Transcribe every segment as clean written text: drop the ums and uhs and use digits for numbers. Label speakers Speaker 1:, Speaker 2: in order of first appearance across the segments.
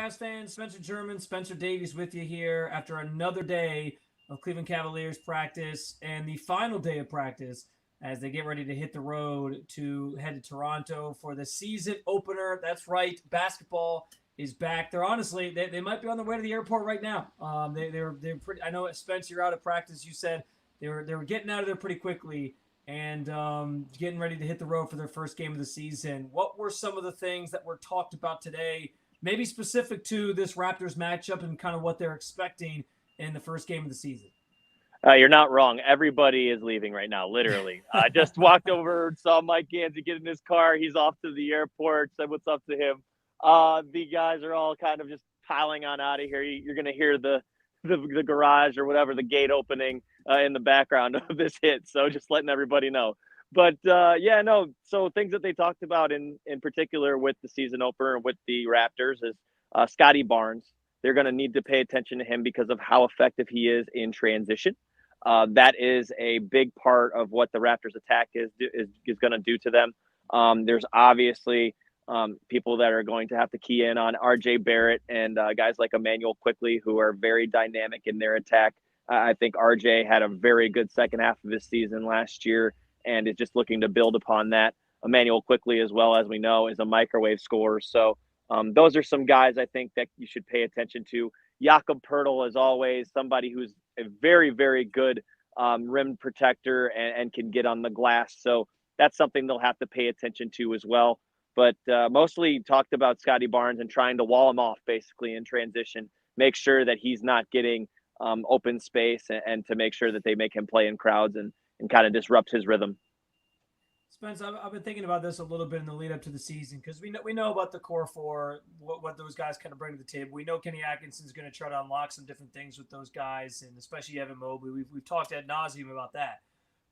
Speaker 1: Cavs fans. German, Spencer Davies with you here after another day of Cleveland Cavaliers practice and the final day of practice as they get ready to hit the road to head to Toronto for the season opener. That's right, basketball is back. They're honestly, they might be on their way to the airport right now. They're pretty. I know, Spence, you're out of practice. You said they were getting out of there pretty quickly and getting ready to hit the road for their first game of the season. What were some of the things that were talked about today, maybe specific to this Raptors matchup and kind of what they're expecting in the first game of the season?
Speaker 2: You're not wrong. Everybody is leaving right now, literally. I just walked over, saw Mike Gansey get in his car. He's off to the airport, said what's up to him. The guys are all kind of just piling on out of here. You're going to hear the garage or whatever, the gate opening in the background of this hit. So just letting everybody know. But, so things that they talked about in particular with the season opener with the Raptors is Scotty Barnes. They're going to need to pay attention to him because of how effective he is in transition. That is a big part of what the Raptors attack is going to do to them. There's obviously people that are going to have to key in on RJ Barrett and guys like Emmanuel Quickly, who are very dynamic in their attack. I think RJ had a very good second half of his season last year and is just looking to build upon that. Emmanuel Quickly, as well as we know, is a microwave scorer. So those are some guys I think that you should pay attention to. Jakob Pertl, as always, somebody who's a very, very good rim protector and can get on the glass. So that's something they'll have to pay attention to as well. But mostly talked about Scotty Barnes and trying to wall him off basically in transition, make sure that he's not getting open space and to make sure that they make him play in crowds and kind of disrupt his rhythm.
Speaker 1: Spence, I've been thinking about this a little bit in the lead up to the season because we know about the core four, what those guys kind of bring to the table. We know Kenny Atkinson's going to try to unlock some different things with those guys, and especially Evan Mobley. We've talked ad nauseum about that.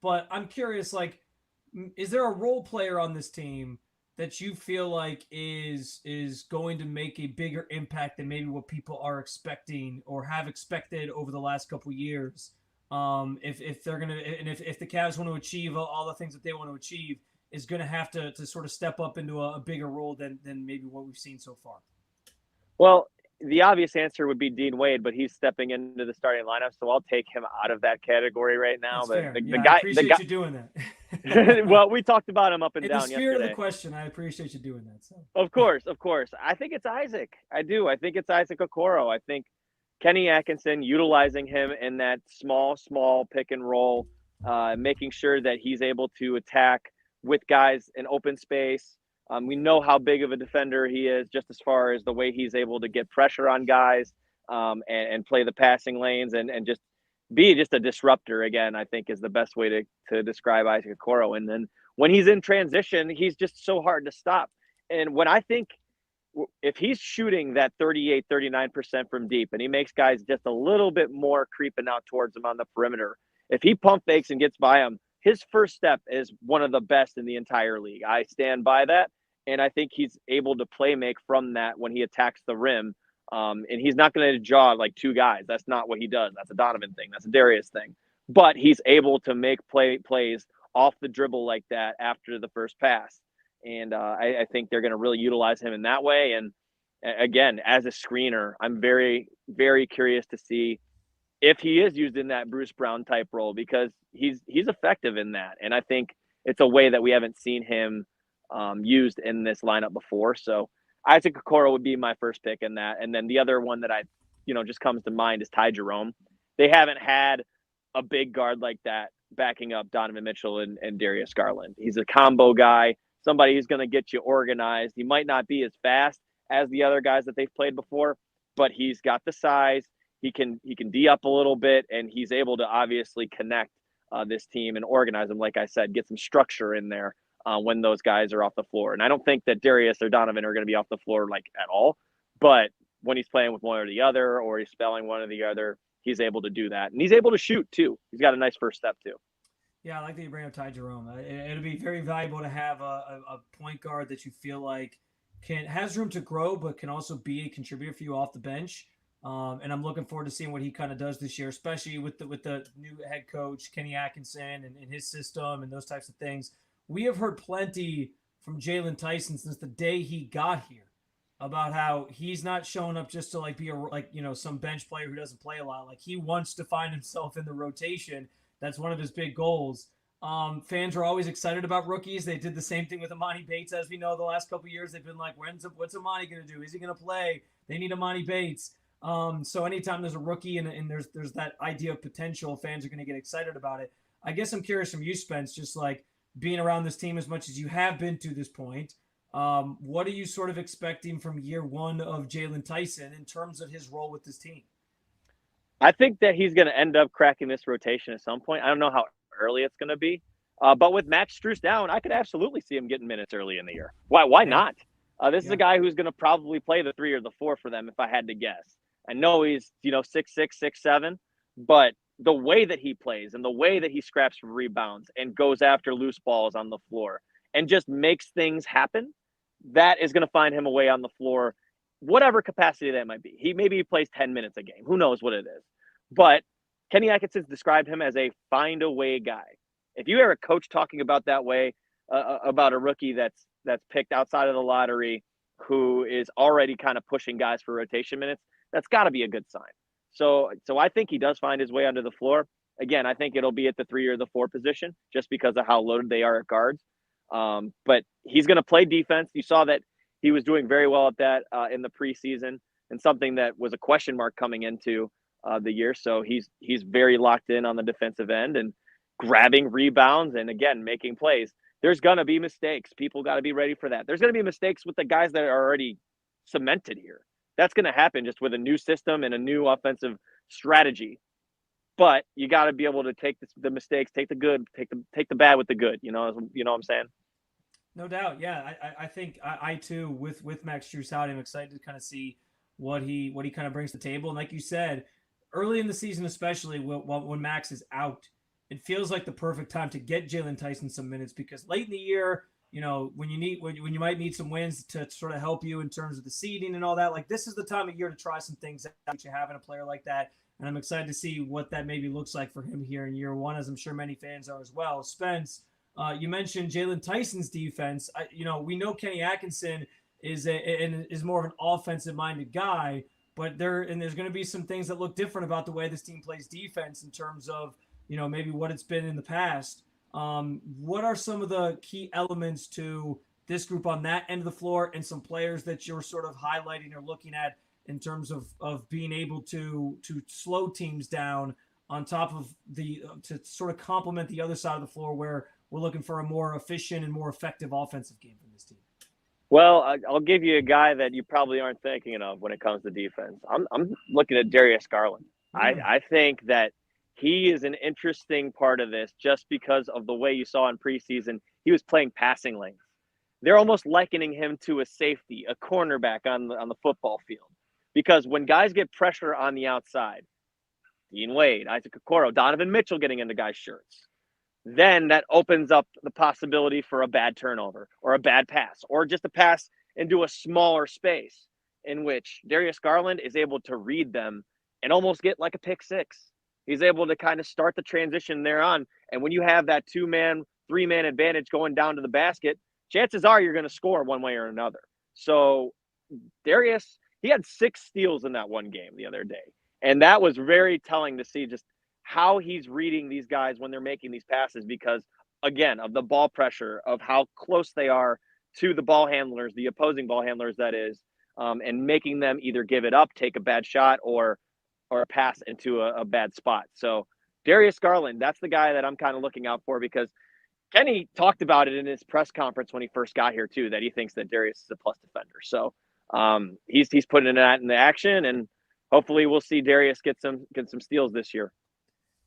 Speaker 1: But I'm curious, like, is there a role player on this team that you feel like is going to make a bigger impact than maybe what people are expecting or have expected over the last couple of years? If they're gonna and if the Cavs want to achieve all the things that they want to achieve, is going to have to sort of step up into a bigger role than maybe what we've seen so far.
Speaker 2: Well, the obvious answer would be Dean Wade, but he's stepping into the starting lineup, so I'll take him out of that category right now.
Speaker 1: That's
Speaker 2: but
Speaker 1: fair.
Speaker 2: the
Speaker 1: I
Speaker 2: guy,
Speaker 1: appreciate you doing that.
Speaker 2: Well, we talked about him up and
Speaker 1: in
Speaker 2: down
Speaker 1: the spirit
Speaker 2: yesterday.
Speaker 1: of the question, I appreciate you doing that. So.
Speaker 2: Of course. I think it's Isaac. I do. I think it's Isaac Okoro. I think Kenny Atkinson utilizing him in that small pick and roll, making sure that he's able to attack with guys in open space. We know how big of a defender he is, just as far as the way he's able to get pressure on guys and play the passing lanes and just be just a disruptor. Again, I think is the best way to describe Isaac Okoro. And then when he's in transition, he's just so hard to stop. And when I think if he's shooting that 38, 39% from deep and he makes guys just a little bit more creeping out towards him on the perimeter, if he pump fakes and gets by him, his first step is one of the best in the entire league. I stand by that. And I think he's able to play make from that when he attacks the rim. And he's not going to jaw like two guys. That's not what he does. That's a Donovan thing. That's a Darius thing. But he's able to make plays off the dribble like that after the first pass. And I think they're going to really utilize him in that way. And again, as a screener, I'm very, very curious to see if he is used in that Bruce Brown type role because he's effective in that. And I think it's a way that we haven't seen him used in this lineup before. So Isaac Okoro would be my first pick in that. And then the other one that just comes to mind is Ty Jerome. They haven't had a big guard like that backing up Donovan Mitchell and Darius Garland. He's a combo guy. Somebody who's going to get you organized. He might not be as fast as the other guys that they've played before, but he's got the size. He can D up a little bit, and he's able to obviously connect this team and organize them. Like I said, get some structure in there when those guys are off the floor. And I don't think that Darius or Donovan are going to be off the floor like at all. But when he's playing with one or the other, or he's spelling one or the other, he's able to do that, and he's able to shoot too. He's got a nice first step too.
Speaker 1: Yeah, I like that you bring up Ty Jerome. It'll be very valuable to have a point guard that you feel like has room to grow, but can also be a contributor for you off the bench. And I'm looking forward to seeing what he kind of does this year, especially with the new head coach Kenny Atkinson and his system and those types of things. We have heard plenty from Jaylen Tyson since the day he got here about how he's not showing up just to like be some bench player who doesn't play a lot. Like he wants to find himself in the rotation. That's one of his big goals. Fans are always excited about rookies. They did the same thing with Amani Bates, as we know. The last couple of years, they've been like, what's Amani going to do? Is he going to play? They need Amani Bates. So anytime there's a rookie and there's that idea of potential, fans are going to get excited about it. I guess I'm curious from you, Spence, just like being around this team as much as you have been to this point. What are you sort of expecting from year one of Jaylen Tyson in terms of his role with this team?
Speaker 2: I think that he's going to end up cracking this rotation at some point. I don't know how early it's going to be. But with Max Strus down, I could absolutely see him getting minutes early in the year. Why
Speaker 1: Yeah.
Speaker 2: not? This is a guy who's going to probably play the 3 or the 4 for them if I had to guess. I know he's, 6'6", 6'7", but the way that he plays and the way that he scraps for rebounds and goes after loose balls on the floor and just makes things happen, that is going to find him a way on the floor, whatever capacity that might be. Maybe he plays 10 minutes a game. Who knows what it is? But Kenny Atkinson's described him as a find a way guy. If you hear a coach talking about that way, about a rookie that's picked outside of the lottery, who is already kind of pushing guys for rotation minutes, that's got to be a good sign. So I think he does find his way under the floor. Again, I think it'll be at the 3 or the 4 position just because of how loaded they are at guards. But he's going to play defense. You saw that he was doing very well at that in the preseason, and something that was a question mark coming into the year. So he's very locked in on the defensive end and grabbing rebounds and, again, making plays. There's going to be mistakes. People got to be ready for that. There's going to be mistakes with the guys that are already cemented here. That's going to happen just with a new system and a new offensive strategy. But you got to be able to take the mistakes, take the good, take the bad with the good. You know what I'm saying?
Speaker 1: No doubt. Yeah, I think I too with Max Strus out, I'm excited to kind of see what he kind of brings to the table. And like you said, early in the season, especially when Max is out, it feels like the perfect time to get Jaylen Tyson some minutes, because late in the year, when you might need some wins to sort of help you in terms of the seeding and all that, like this is the time of year to try some things that you have in a player like that. And I'm excited to see what that maybe looks like for him here in year one, as I'm sure many fans are as well. Spence, you mentioned Jaylen Tyson's defense. We know Kenny Atkinson is more of an offensive-minded guy, but there's going to be some things that look different about the way this team plays defense in terms of maybe what it's been in the past. What are some of the key elements to this group on that end of the floor, and some players that you're sort of highlighting or looking at in terms of being able to slow teams down on top of to sort of complement the other side of the floor where we're looking for a more efficient and more effective offensive game from this team?
Speaker 2: Well, I'll give you a guy that you probably aren't thinking of when it comes to defense. I'm looking at Darius Garland. I think that he is an interesting part of this just because of the way you saw in preseason. He was playing passing lanes. They're almost likening him to a safety, a cornerback on the football field. Because when guys get pressure on the outside, Dean Wade, Isaac Okoro, Donovan Mitchell getting into guys' shirts, then that opens up the possibility for a bad turnover or a bad pass or just a pass into a smaller space, in which Darius Garland is able to read them and almost get like a pick six. He's able to kind of start the transition there on. And when you have that 2-man, 3-man advantage going down to the basket, chances are you're going to score one way or another. So Darius, he had 6 steals in that one game the other day. And that was very telling to see just how he's reading these guys when they're making these passes, because, again, of the ball pressure, of how close they are to the ball handlers, the opposing ball handlers, that is, and making them either give it up, take a bad shot, or pass into a bad spot. So Darius Garland, that's the guy that I'm kind of looking out for, because Kenny talked about it in his press conference when he first got here too, that he thinks that Darius is a plus defender. So he's putting that in the action, and hopefully we'll see Darius get some steals this year.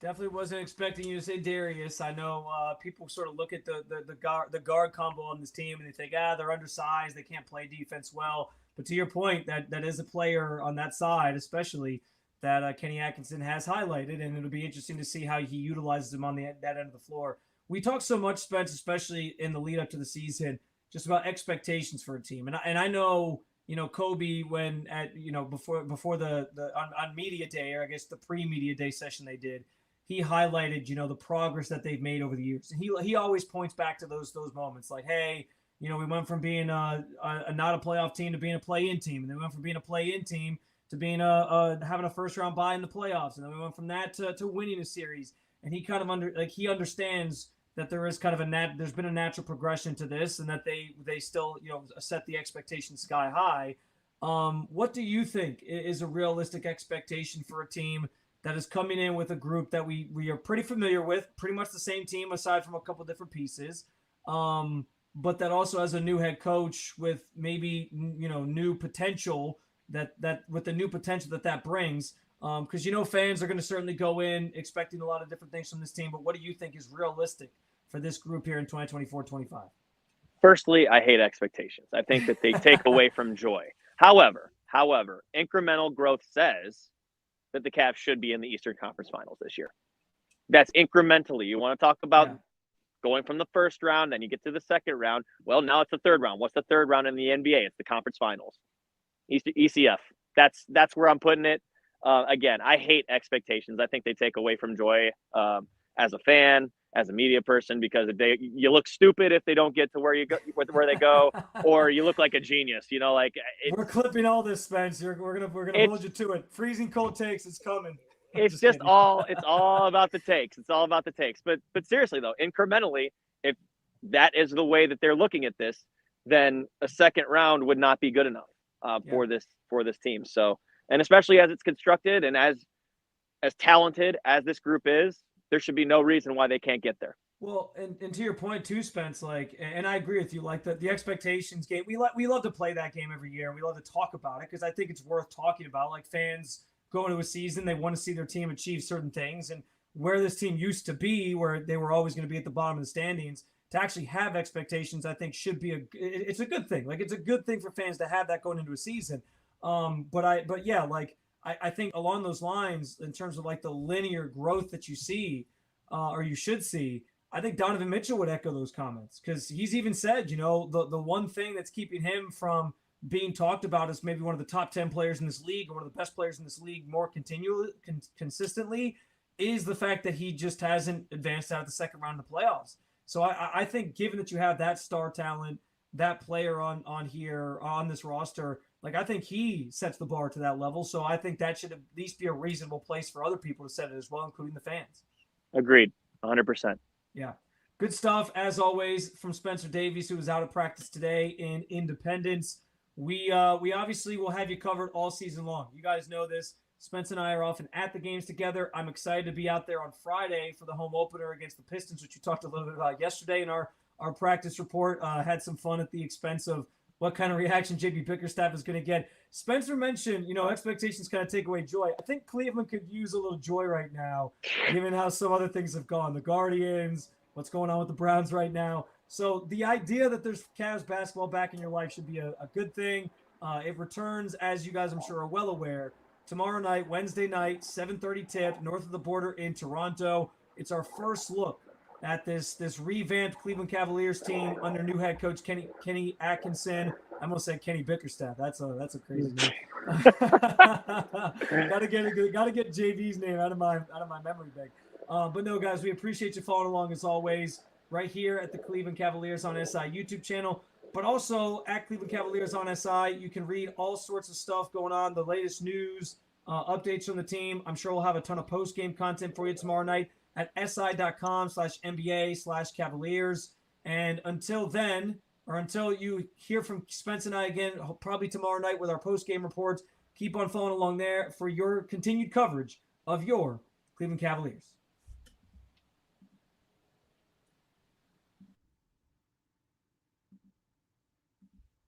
Speaker 1: Definitely wasn't expecting you to say Darius. I know people sort of look at the guard combo on this team and they think, they're undersized, they can't play defense well. But to your point, that is a player on that side, especially, that Kenny Atkinson has highlighted, and it'll be interesting to see how he utilizes him on that end of the floor. We talk so much, Spence, especially in the lead up to the season, just about expectations for a team, and I know. Kobe, when before the on media day, or I guess the pre-media day session they did, he highlighted the progress that they've made over the years, and he always points back to those moments, like, hey, We went from being a not a playoff team to being a play-in team, and then we went from being a play-in team to being having a first-round bye in the playoffs, and then we went from that to winning a series. And he kind of he understands that there is kind of there's been a natural progression to this, and that they still set the expectation sky high. What do you think is a realistic expectation for a team that is coming in with a group that we are pretty familiar with, pretty much the same team aside from a couple different pieces, but that also has a new head coach with maybe new potential that with the new potential that brings? Because fans are going to certainly go in expecting a lot of different things from this team, but what do you think is realistic for this group here in 2024-25?
Speaker 2: Firstly, I hate expectations. I think that they take away from joy. However, incremental growth says that the Cavs should be in the Eastern Conference Finals this year. That's incrementally. You want to talk about going from the first round, then you get to the second round. Well, now it's the third round. What's the third round in the NBA? It's the Conference Finals. ECF. That's where I'm putting it. Again, I hate expectations. I think they take away from joy as a fan, as a media person, because you look stupid if they don't get to where they go, or you look like a genius.
Speaker 1: We're clipping all this, Spencer. We're gonna hold you to it. Freezing cold takes is coming.
Speaker 2: It's just all about the takes. It's all about the takes. But seriously though, incrementally, if that is the way that they're looking at this, then a second round would not be good enough for this team. So, and especially as it's constructed and as talented as this group is, there should be no reason why they can't get there.
Speaker 1: Well, and to your point too, Spence, and I agree with you, the expectations game, we love to play that game every year. We love to talk about it because I think it's worth talking about. Like, fans go into a season, they want to see their team achieve certain things, and where this team used to be, where they were always going to be at the bottom of the standings, to actually have expectations, I think should be it's a good thing. Like, it's a good thing for fans to have that going into a season. I think along those lines, in terms of like the linear growth that you see, or you should see, I think Donovan Mitchell would echo those comments, because he's even said, the one thing that's keeping him from being talked about as maybe one of the top 10 players in this league, or one of the best players in this league more consistently, is the fact that he just hasn't advanced out of the second round of the playoffs. So I think, given that you have that star talent, that player on here, on this roster, like, I think he sets the bar to that level. So I think that should at least be a reasonable place for other people to set it as well, including the fans.
Speaker 2: Agreed. 100%.
Speaker 1: Yeah. Good stuff, as always, from Spencer Davies, who was out of practice today in Independence. We obviously will have you covered all season long. You guys know this. Spence and I are often at the games together. I'm excited to be out there on Friday for the home opener against the Pistons, which you talked a little bit about yesterday in our practice report. Had some fun at the expense of what kind of reaction JB Bickerstaff is going to get. Spencer mentioned, expectations kind of take away joy. I think Cleveland could use a little joy right now, given how some other things have gone. The Guardians, what's going on with the Browns right now. So the idea that there's Cavs basketball back in your life should be a good thing. It returns, as you guys I'm sure are well aware, tomorrow night, Wednesday night, 7:30 tip, north of the border in Toronto. It's our first look at this revamped Cleveland Cavaliers team under new head coach Kenny Atkinson. I almost said Kenny Bickerstaff. That's a crazy name. Gotta get JV's name out of my memory bank. But no, guys, we appreciate you following along as always, right here at the Cleveland Cavaliers on SI YouTube channel, but also at Cleveland Cavaliers on SI. You can read all sorts of stuff going on, the latest news, updates from the team. I'm sure we'll have a ton of post-game content for you tomorrow night at si.com/NBA/Cavaliers. And until then, or until you hear from Spence and I again, probably tomorrow night with our post-game reports, keep on following along there for your continued coverage of your Cleveland Cavaliers.